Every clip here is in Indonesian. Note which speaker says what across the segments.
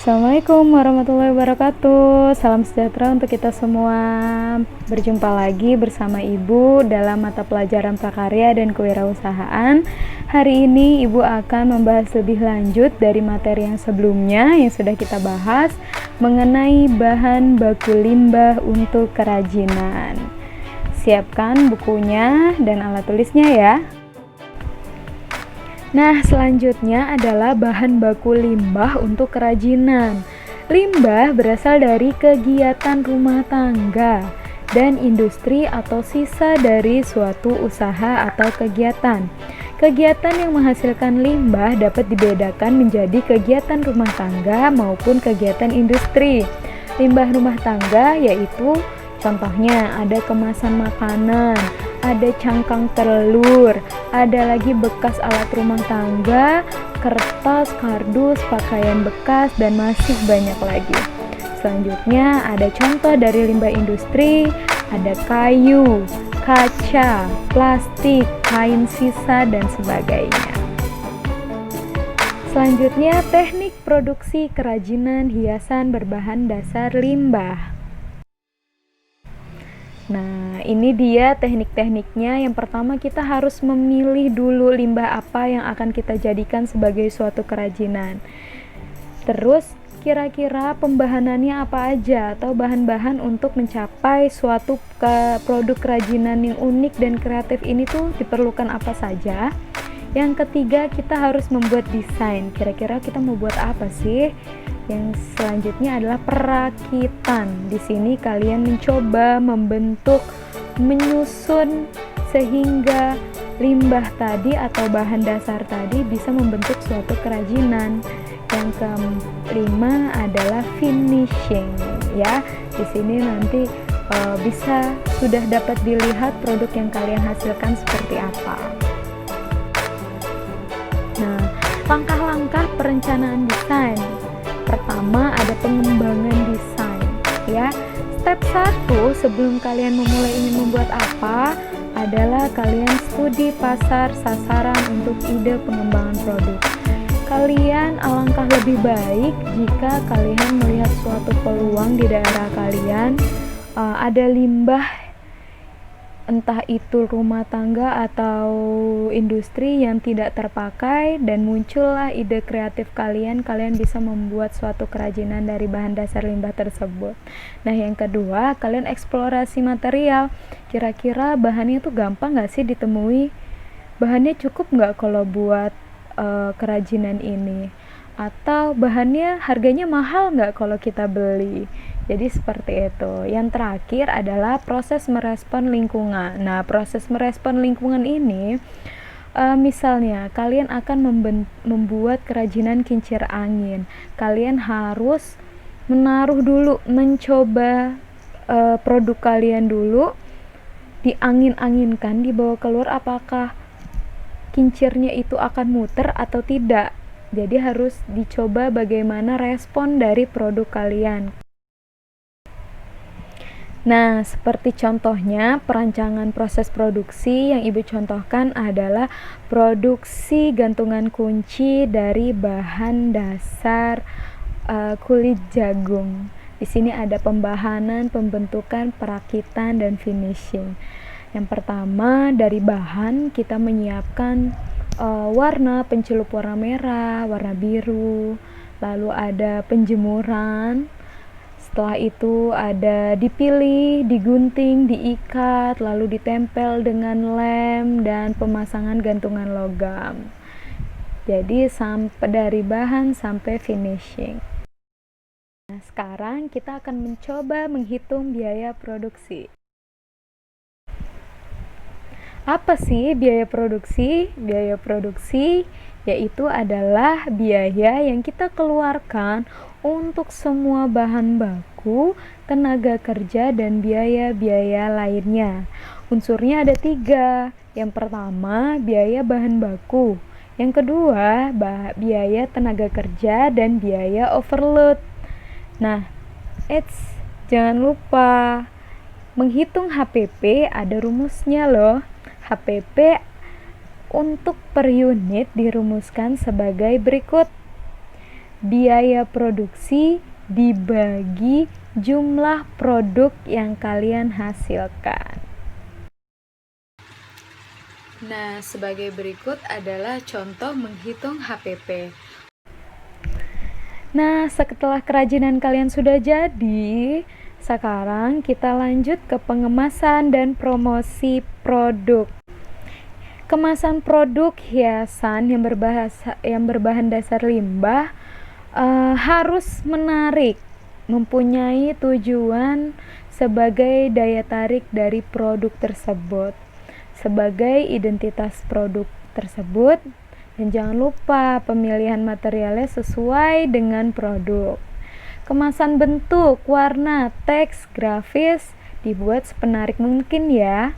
Speaker 1: Assalamualaikum warahmatullahi wabarakatuh. Salam sejahtera untuk kita semua. Berjumpa lagi bersama Ibu dalam mata pelajaran prakarya dan kewirausahaan. Hari ini Ibu akan membahas lebih lanjut dari materi yang sebelumnya yang sudah kita bahas mengenai bahan baku limbah untuk kerajinan. Siapkan bukunya dan alat tulisnya ya. Nah, selanjutnya adalah bahan baku limbah untuk kerajinan. Limbah berasal dari kegiatan rumah tangga dan industri atau sisa dari suatu usaha atau kegiatan. Kegiatan yang menghasilkan limbah dapat dibedakan menjadi kegiatan rumah tangga maupun kegiatan industri. Limbah rumah tangga yaitu contohnya ada kemasan makanan, ada cangkang telur, ada lagi bekas alat rumah tangga, kertas, kardus, pakaian bekas, dan masih banyak lagi. Selanjutnya ada contoh dari limbah industri, ada kayu, kaca, plastik, kain sisa, dan sebagainya. Selanjutnya teknik produksi kerajinan hiasan berbahan dasar limbah. Nah, ini dia teknik-tekniknya. Yang pertama kita harus memilih dulu limbah apa yang akan kita jadikan sebagai suatu kerajinan. Terus kira-kira pembahanannya apa aja atau bahan-bahan untuk mencapai suatu produk kerajinan yang unik dan kreatif ini tuh diperlukan apa saja. Yang ketiga kita harus membuat desain. Kira-kira kita mau buat apa sih? Yang selanjutnya adalah perakitan. Di sini kalian mencoba membentuk, menyusun sehingga limbah tadi atau bahan dasar tadi bisa membentuk suatu kerajinan. Yang kelima adalah finishing ya. Di sini nanti bisa sudah dapat dilihat produk yang kalian hasilkan seperti apa. Nah, langkah-langkah perencanaan desain. Pertama ada pengembangan desain ya. Step 1 sebelum kalian memulai ingin membuat apa adalah kalian studi pasar sasaran untuk ide pengembangan produk. Kalian alangkah lebih baik jika kalian melihat suatu peluang di daerah kalian, ada limbah entah itu rumah tangga atau industri yang tidak terpakai dan muncullah ide kreatif kalian bisa membuat suatu kerajinan dari bahan dasar limbah tersebut. Nah, yang kedua, kalian eksplorasi material. Kira-kira bahannya tuh gampang gak sih ditemui? Bahannya cukup gak kalau buat kerajinan ini? Atau bahannya harganya mahal gak kalau kita beli? Jadi seperti itu. Yang terakhir adalah proses merespon lingkungan. Nah, proses merespon lingkungan ini misalnya kalian akan membuat kerajinan kincir angin. Kalian harus menaruh dulu, mencoba produk kalian dulu, diangin-anginkan, dibawa keluar apakah kincirnya itu akan muter atau tidak. Jadi harus dicoba bagaimana respon dari produk kalian. Nah, seperti contohnya perancangan proses produksi yang Ibu contohkan adalah produksi gantungan kunci dari bahan dasar kulit jagung. Di sini ada pembahanan, pembentukan, perakitan, dan finishing. Yang pertama dari bahan kita menyiapkan warna, pencelup warna merah, warna biru, lalu ada penjemuran. Setelah itu ada dipilih, digunting, diikat, lalu ditempel dengan lem dan pemasangan gantungan logam. Jadi sampai dari bahan sampai finishing. Nah, sekarang kita akan mencoba menghitung biaya produksi. Apa sih biaya produksi? Biaya produksi yaitu adalah biaya yang kita keluarkan untuk semua bahan baku, tenaga kerja, dan biaya-biaya lainnya. Unsurnya ada 3. Yang pertama, biaya bahan baku. Yang kedua, biaya tenaga kerja dan biaya overload. Nah, jangan lupa menghitung HPP ada rumusnya loh. HPP untuk per unit dirumuskan sebagai berikut. biaya produksi dibagi jumlah produk yang kalian hasilkan. Nah, sebagai berikut adalah contoh menghitung HPP. Nah, setelah kerajinan kalian sudah jadi, sekarang kita lanjut ke pengemasan dan promosi produk. Kemasan produk hiasan yang berbahan dasar limbah harus menarik, mempunyai tujuan sebagai daya tarik dari produk tersebut, sebagai identitas produk tersebut. Dan jangan lupa pemilihan materialnya sesuai dengan produk. Kemasan bentuk, warna, teks, grafis dibuat sepenarik mungkin ya.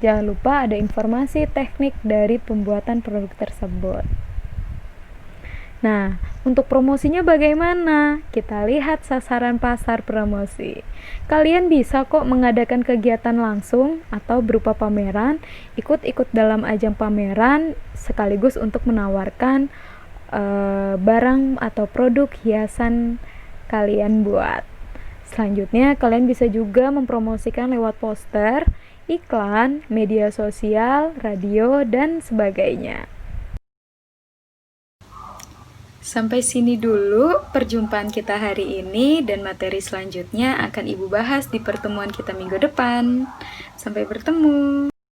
Speaker 1: Jangan lupa ada informasi teknik dari pembuatan produk tersebut. Nah, untuk promosinya bagaimana? Kita lihat sasaran pasar promosi. Kalian bisa kok mengadakan kegiatan langsung atau berupa pameran, ikut-ikut dalam ajang pameran sekaligus untuk menawarkan barang atau produk hiasan kalian buat. Selanjutnya, kalian bisa juga mempromosikan lewat poster, iklan, media sosial, radio, dan sebagainya. Sampai sini dulu perjumpaan kita hari ini, dan materi selanjutnya akan Ibu bahas di pertemuan kita minggu depan. Sampai bertemu.